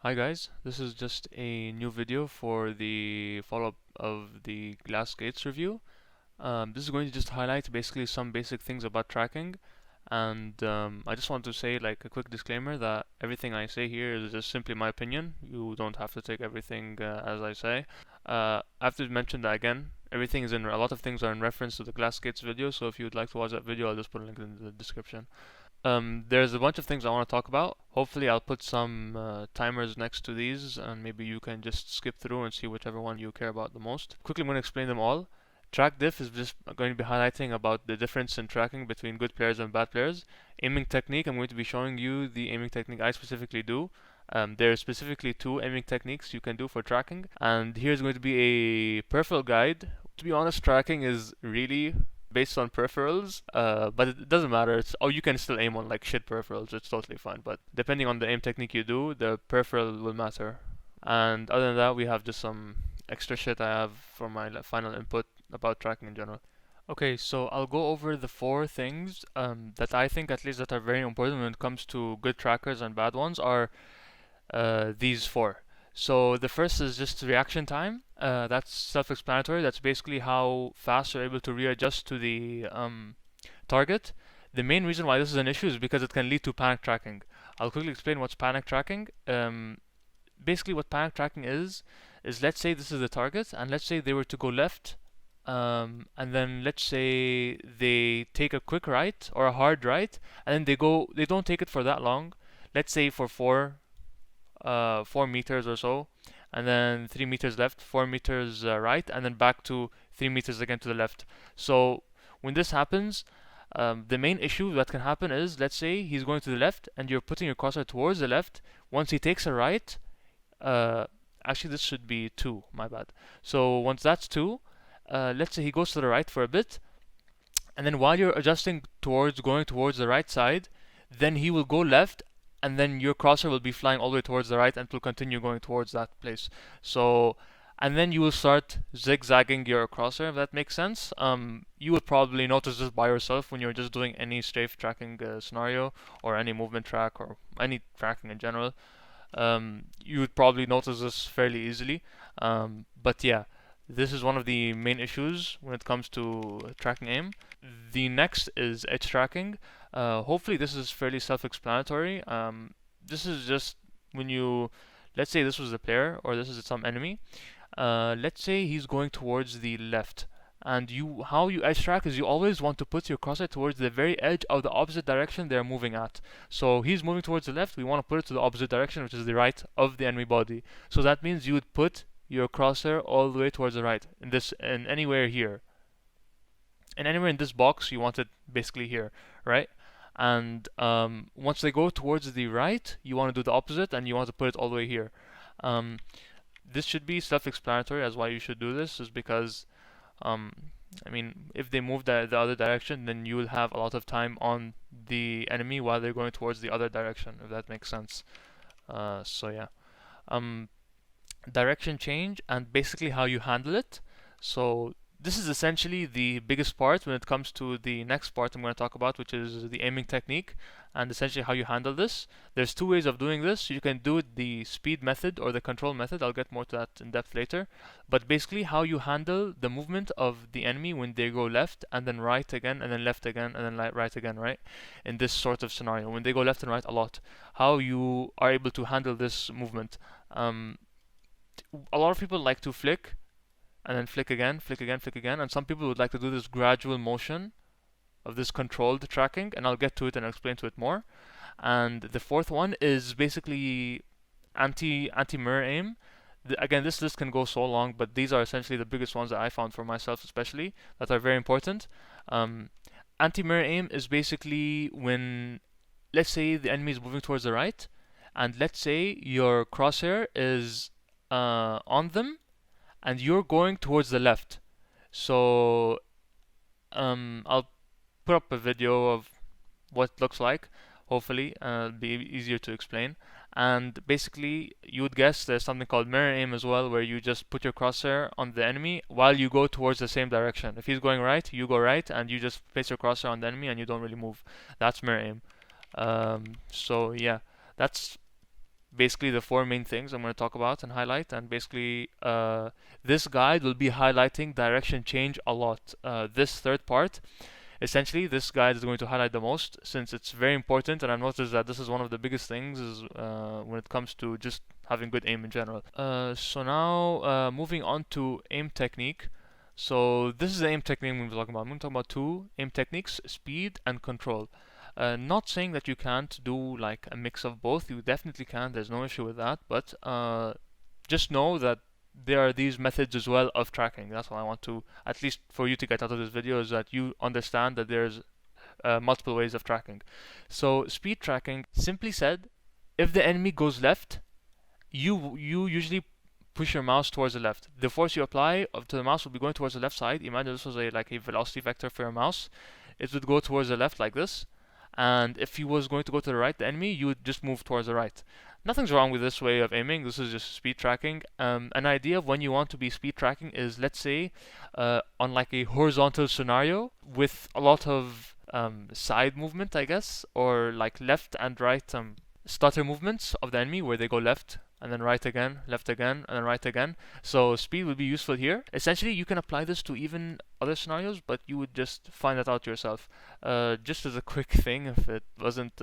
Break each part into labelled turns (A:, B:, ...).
A: Hi guys, this is just a new video for the follow-up of the Glass Gates review. This is going to just highlight basically some basic things about tracking, and I just want to say like a quick disclaimer that everything I say here is just simply my opinion. You don't have to take everything as I say. I have to mention that again, a lot of things are in reference to the Glass Gates video, so if you would like to watch that video, I'll just put a link in the description. There's a bunch of things I want to talk about. Hopefully, I'll put some timers next to these, and maybe you can just skip through and see whichever one you care about the most. Quickly, I'm going to explain them all. Track diff is just going to be highlighting about the difference in tracking between good players and bad players. Aiming technique, I'm going to be showing you the aiming technique I specifically do. There are specifically two aiming techniques you can do for tracking, and here's going to be a peripheral guide. To be honest, tracking is really based on peripherals, but it doesn't matter. You can still aim on like shit peripherals. It's totally fine. But depending on the aim technique you do, the peripheral will matter. And other than that, we have just some extra shit I have for my final input about tracking in general. Okay, so I'll go over the four things that I think at least that are very important when it comes to good trackers and bad ones are these four. So the first is just reaction time. That's self-explanatory. That's basically how fast you're able to readjust to the target. The main reason why this is an issue is because it can lead to panic tracking. I'll quickly explain what's panic tracking. Basically, what panic tracking is let's say this is the target, and let's say they were to go left, and then let's say they take a quick right or a hard right, and then they don't take it for that long. Let's say for 4 meters or so, and then 3 meters left, 4 meters right, and then back to 3 meters again to the left. So when this happens, the main issue that can happen is, let's say he's going to the left, and you're putting your cursor towards the left. Once he takes a right, actually this should be 2, my bad. So once that's 2, let's say he goes to the right for a bit, and then while you're adjusting towards going towards the right side, then he will go left, and then your crosshair will be flying all the way towards the right and will continue going towards that place. So, and then you will start zigzagging your crosshair, if that makes sense. You will probably notice this by yourself when you're just doing any strafe tracking scenario, or any movement track, or any tracking in general. You would probably notice this fairly easily. But yeah, this is one of the main issues when it comes to tracking aim. The next is edge tracking. Hopefully this is fairly self-explanatory. This is just when let's say this was a player or this is some enemy. Let's say he's going towards the left, and how you edge track is you always want to put your cursor towards the very edge of the opposite direction they're moving at. So he's moving towards the left, we want to put it to the opposite direction, which is the right of the enemy body. So that means you would put your crosshair all the way towards the right, in anywhere here. And anywhere in this box, you want it basically here, right? And once they go towards the right, you want to do the opposite, and you want to put it all the way here. This should be self-explanatory as why you should do this, is because I mean, if they move the other direction, then you will have a lot of time on the enemy while they're going towards the other direction, if that makes sense. So yeah. Direction change and basically how you handle it. So this is essentially the biggest part when it comes to the next part I'm going to talk about, which is the aiming technique and essentially how you handle this. There's two ways of doing this. You can do it the speed method or the control method. I'll get more to that in depth later. But basically how you handle the movement of the enemy when they go left and then right again and then left again and then right again, right? In this sort of scenario, when they go left and right a lot, how you are able to handle this movement. A lot of people like to flick and then flick again, flick again, flick again, and some people would like to do this gradual motion of this controlled tracking, and I'll get to it and I'll explain to it more. And the fourth one is basically anti-mirror aim. Again, this list can go so long, but these are essentially the biggest ones that I found for myself, especially that are very important. Anti-mirror aim is basically when, let's say, the enemy is moving towards the right, and let's say your crosshair is on them, and you're going towards the left. So I'll put up a video of what it looks like. Hopefully, it'll be easier to explain. And basically, you would guess there's something called mirror aim as well, where you just put your crosshair on the enemy while you go towards the same direction. If he's going right, you go right, and you just place your crosshair on the enemy and you don't really move. That's mirror aim. So yeah, that's basically the four main things I'm going to talk about and highlight. And basically, this guide will be highlighting direction change a lot. This third part, essentially, this guide is going to highlight the most since it's very important. And I've noticed that this is one of the biggest things is when it comes to just having good aim in general. So now, moving on to aim technique. So this is the aim technique I'm going to talk about. I'm going to talk about two aim techniques: speed and control. Not saying that you can't do like a mix of both. You definitely can. There's no issue with that. But just know that there are these methods as well of tracking. That's what I want to, at least for you to get out of this video, is that you understand that there's multiple ways of tracking. So speed tracking, simply said, if the enemy goes left, you usually push your mouse towards the left. The force you apply to the mouse will be going towards the left side. Imagine this was like a velocity vector for your mouse. It would go towards the left like this. And if he was going to go to the right, the enemy, you would just move towards the right. Nothing's wrong with this way of aiming. This is just speed tracking. An idea of when you want to be speed tracking is, let's say, on like a horizontal scenario with a lot of side movement, I guess, or like left and right stutter movements of the enemy where they go left and then right again, left again, and then right again. So speed would be useful here. Essentially, you can apply this to even other scenarios, but you would just find that out yourself. Just as a quick thing, if it wasn't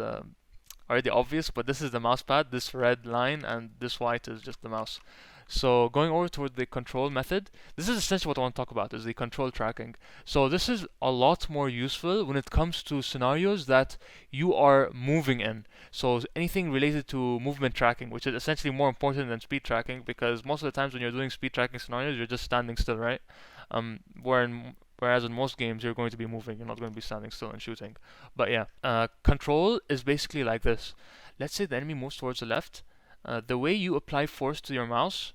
A: already obvious, but this is the mouse pad, this red line, and this white is just the mouse. So going over toward the control method, this is essentially what I want to talk about, is the control tracking. So this is a lot more useful when it comes to scenarios that you are moving in. So anything related to movement tracking, which is essentially more important than speed tracking, because most of the times when you're doing speed tracking scenarios, you're just standing still, right? Whereas in most games, you're going to be moving. You're not going to be standing still and shooting. But yeah, control is basically like this. Let's say the enemy moves towards the left. The way you apply force to your mouse,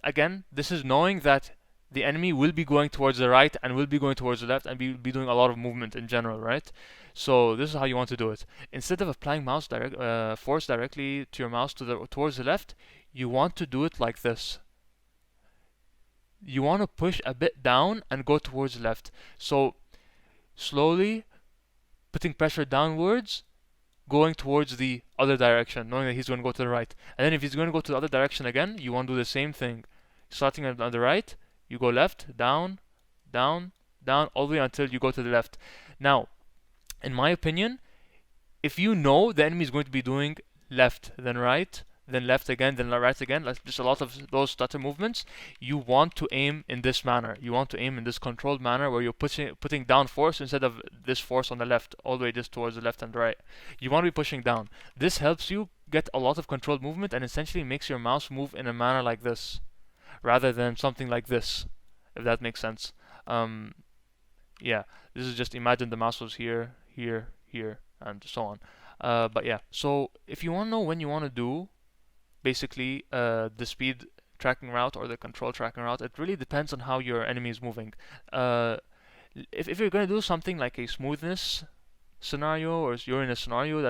A: again, this is knowing that the enemy will be going towards the right and will be going towards the left and be doing a lot of movement in general, right? So this is how you want to do it. Instead of applying force directly to your mouse towards the left, you want to do it like this. You want to push a bit down and go towards the left. So slowly putting pressure downwards, going towards the other direction, knowing that he's going to go to the right. And then if he's going to go to the other direction again, you want to do the same thing. Starting on the right, you go left, down, down, down, all the way until you go to the left. Now, in my opinion, if you know the enemy is going to be doing left, then right, then left again, then right again, like just a lot of those stutter movements, you want to aim in this manner. You want to aim in this controlled manner where you're putting down force instead of this force on the left, all the way just towards the left and right. You want to be pushing down. This helps you get a lot of controlled movement and essentially makes your mouse move in a manner like this, rather than something like this, if that makes sense. Yeah, this is just imagine the mouse was here, here, here, and so on. But yeah, so if you want to know when you want to do basically the speed tracking route or the control tracking route, it really depends on how your enemy is moving. If you're going to do something like a smoothness scenario, or you're in a scenario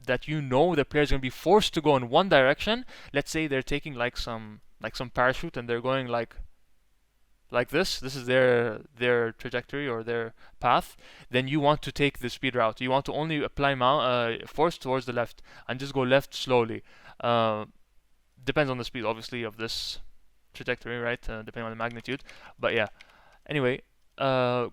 A: that you know the player is going to be forced to go in one direction, let's say they're taking like some parachute and they're going like this is their trajectory or their path, then you want to take the speed route. You want to only apply force towards the left and just go left slowly. Depends on the speed, obviously, of this trajectory, right? Depending on the magnitude. But yeah, anyway, and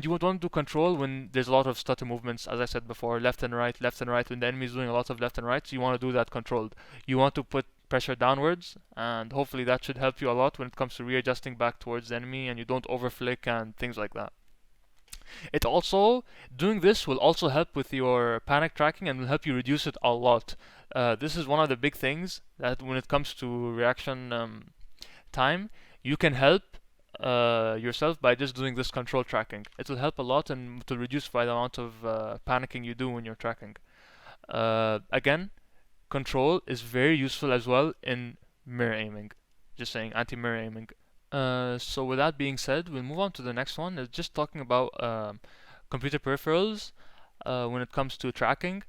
A: you would want to control when there's a lot of stutter movements, as I said before, left and right, when the enemy is doing a lot of left and right, so you want to do that controlled. You want to put pressure downwards, and hopefully that should help you a lot when it comes to readjusting back towards the enemy, and you don't overflick and things like that. It also, doing this will also help with your panic tracking and will help you reduce it a lot. This is one of the big things that when it comes to reaction time, you can help yourself by just doing this control tracking. It will help a lot and to reduce by the amount of panicking you do when you're tracking. Again, control is very useful as well in mirror aiming. Just saying, anti-mirror aiming. So with that being said, we'll move on to the next one. It's just talking about computer peripherals when it comes to tracking.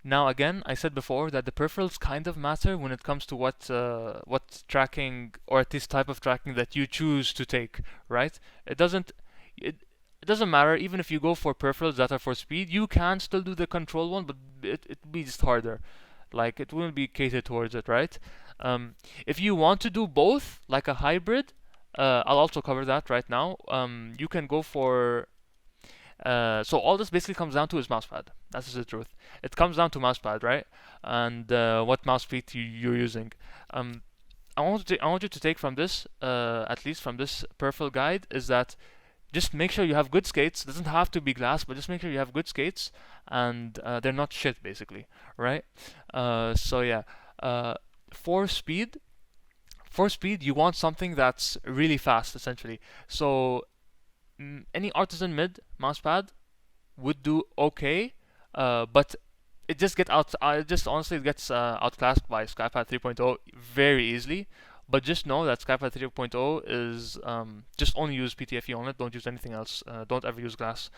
A: Now again, I said before that the peripherals kind of matter when it comes to what tracking, or at least type of tracking that you choose to take, right? It doesn't matter even if you go for peripherals that are for speed. You can still do the control one, but it will be just harder. Like it wouldn't be catered towards it, right? If you want to do both, like a hybrid, I'll also cover that right now. You can go for so all this basically comes down to is mousepad. That's just the truth. It comes down to mousepad, right? And what mouse speed you're using. Um, I want you to take from this, at least from this peripheral guide, is that just make sure you have good skates. It doesn't have to be glass, but just make sure you have good skates and they're not shit, basically, right? So yeah, uh, for speed, for speed, you want something that's really fast, essentially. So any artisan mid mousepad would do okay, but it just get out. It just honestly gets outclassed by SkyPad 3.0 very easily. But just know that SkyPad 3.0 is just only use PTFE on it. Don't use anything else. Don't ever use glass.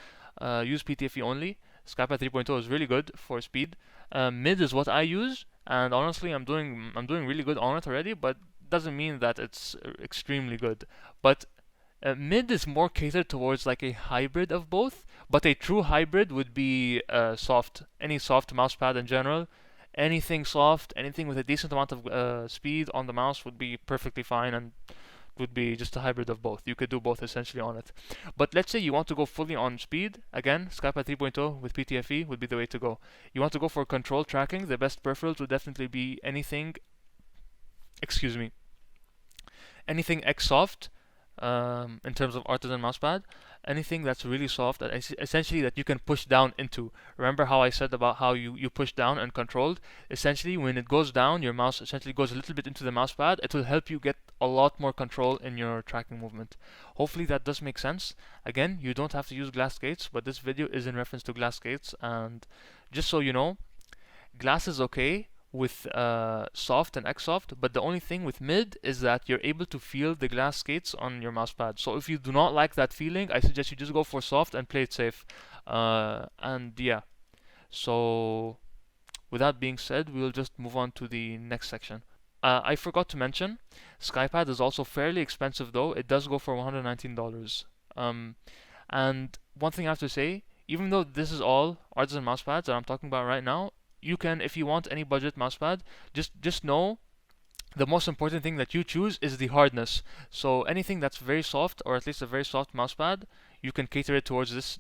A: Use PTFE only. SkyPad 3.0 is really good for speed. Mid is what I use, and honestly, I'm doing really good on it already. But doesn't mean that it's extremely good. But mid is more catered towards like a hybrid of both, but a true hybrid would be soft. Any soft mousepad in general, anything soft, anything with a decent amount of speed on the mouse would be perfectly fine and would be just a hybrid of both. You could do both essentially on it. But let's say you want to go fully on speed, again, SkyPad 3.0 with PTFE would be the way to go. You want to go for control tracking, the best peripherals would definitely be anything, excuse me, anything X soft in terms of artisan mousepad, anything that's really soft, that essentially that you can push down into. Remember how I said about how you push down and controlled? Essentially, when it goes down, your mouse essentially goes a little bit into the mousepad. It will help you get a lot more control in your tracking movement. Hopefully that does make sense. Again, you don't have to use glass gates, but this video is in reference to glass gates, and just so you know, glass is okay with soft and Xsoft, but the only thing with mid is that you're able to feel the glass skates on your mousepad. So if you do not like that feeling, I suggest you just go for soft and play it safe. And yeah, so with that being said, we'll just move on to the next section. I forgot to mention, SkyPad is also fairly expensive though. It does go for $119. And one thing I have to say, even though this is all artisan mousepads that I'm talking about right now, you can, if you want any budget mousepad, just know the most important thing that you choose is the hardness. So anything that's very soft, or at least a very soft mousepad, you can cater it towards this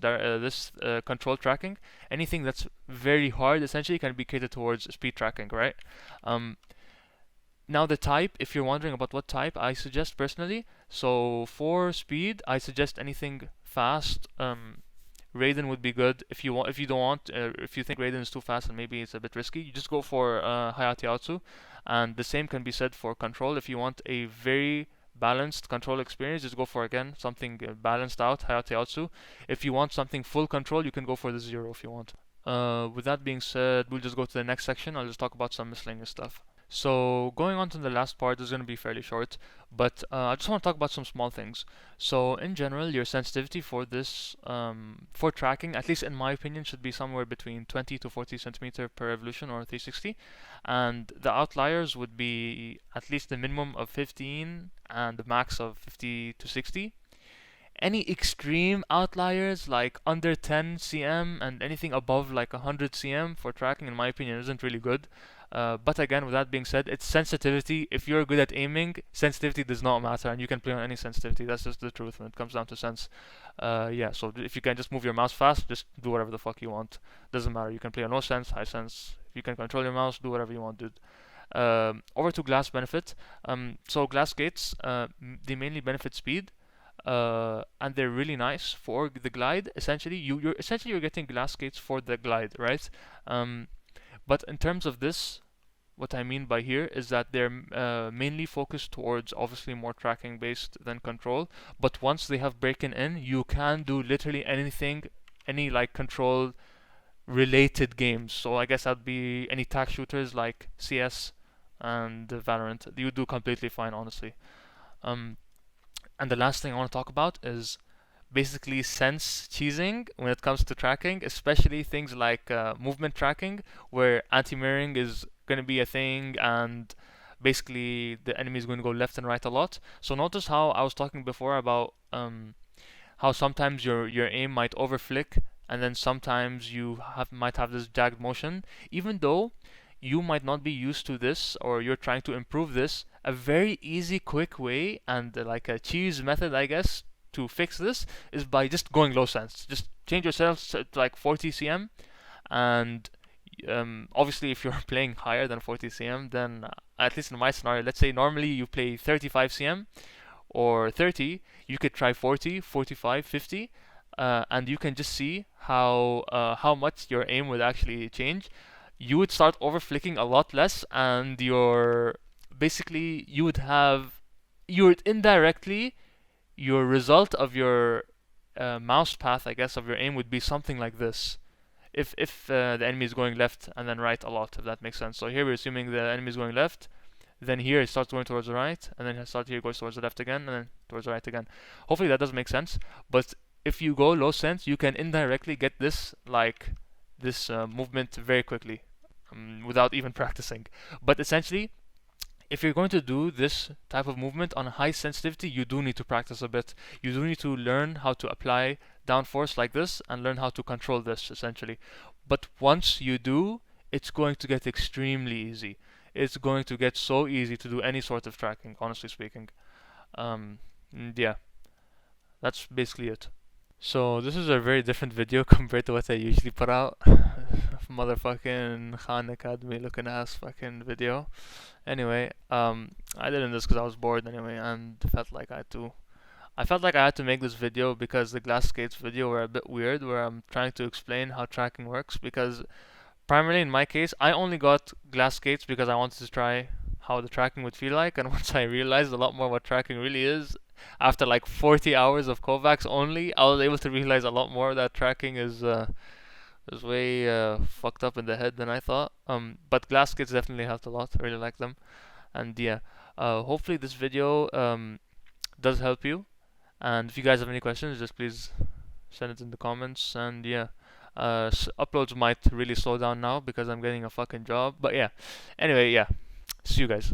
A: control tracking. Anything that's very hard, essentially, can be catered towards speed tracking, right? Now the type, if you're wondering about what type I suggest personally, so for speed, I suggest anything fast. Raiden would be good if you want. If you don't want, if you think Raiden is too fast and maybe it's a bit risky, you just go for Hayate Outsu. And the same can be said for control. If you want a very balanced control experience, just go for again something balanced out, Hayate Outsu. If you want something full control, you can go for the Zero if you want. With that being said, we'll just go to the next section. I'll just talk about some miscellaneous stuff. So going on to the last part is going to be fairly short, but I just want to talk about some small things. So in general, your sensitivity for this, for tracking, at least in my opinion, should be somewhere between 20 to 40 centimeter per revolution or 360, and the outliers would be at least the minimum of 15 and the max of 50 to 60. Any extreme outliers like under 10 cm and anything above like 100 cm for tracking, in my opinion, isn't really good. But again, with that being said, it's sensitivity. If you're good at aiming, sensitivity does not matter, and you can play on any sensitivity. That's just the truth when it comes down to sense. Yeah, so if you can just move your mouse fast, just do whatever the fuck you want. Doesn't matter. You can play on no sense, high sense. If you can control your mouse, do whatever you want, dude. Over to glass benefit. So glass gates, they mainly benefit speed. And they're really nice for the glide. Essentially, you're getting glass skates for the glide, right? But in terms of this, what I mean by here is that they're mainly focused towards obviously more tracking based than control. But once they have breaken in, you can do literally anything, any like control related games. So I guess that'd be any tac shooters like CS and Valorant. You do completely fine, honestly. And the last thing I want to talk about is basically sense cheesing when it comes to tracking, especially things like movement tracking, where anti-mirroring is going to be a thing and basically the enemy is going to go left and right a lot. So notice how I was talking before about how sometimes your aim might overflick and then sometimes you might have this jagged motion, even though you might not be used to this, or you're trying to improve this, a very easy, quick way, and like a cheese method, I guess, to fix this is by just going low sense. Just change your setups to like 40 cm, and obviously if you're playing higher than 40 cm, then at least in my scenario, let's say normally you play 35 cm or 30, you could try 40, 45, 50, and you can just see how much your aim would actually change. You would start over flicking a lot less, and your basically you would indirectly, your result of your mouse path, I guess, of your aim would be something like this. If the enemy is going left and then right a lot, if that makes sense. So here we're assuming the enemy is going left, then here it starts going towards the right, and then it starts here goes towards the left again, and then towards the right again. Hopefully that does make sense. But if you go low sense, you can indirectly get this movement very quickly, without even practicing. But essentially, if you're going to do this type of movement on high sensitivity, you do need to practice a bit. You do need to learn how to apply downforce like this and learn how to control this, essentially. But once you do, it's going to get extremely easy. It's going to get so easy to do any sort of tracking, honestly speaking. Yeah, that's basically it. So this is a very different video compared to what I usually put out. Motherfucking Khan Academy looking ass fucking video. Anyway, I did this because I was bored anyway, and felt like I felt like I had to make this video because the glass skates video were a bit weird, where I'm trying to explain how tracking works. Because primarily in my case, I only got glass skates because I wanted to try how the tracking would feel like, and once I realized a lot more what tracking really is, after like 40 hours of Kovacs only, I was able to realize a lot more that tracking is way fucked up in the head than I thought. But glass skates definitely helped a lot. I really like them, and yeah, hopefully this video does help you. And if you guys have any questions, just please send it in the comments. And yeah, uploads might really slow down now because I'm getting a fucking job. But yeah, anyway, yeah, see you guys.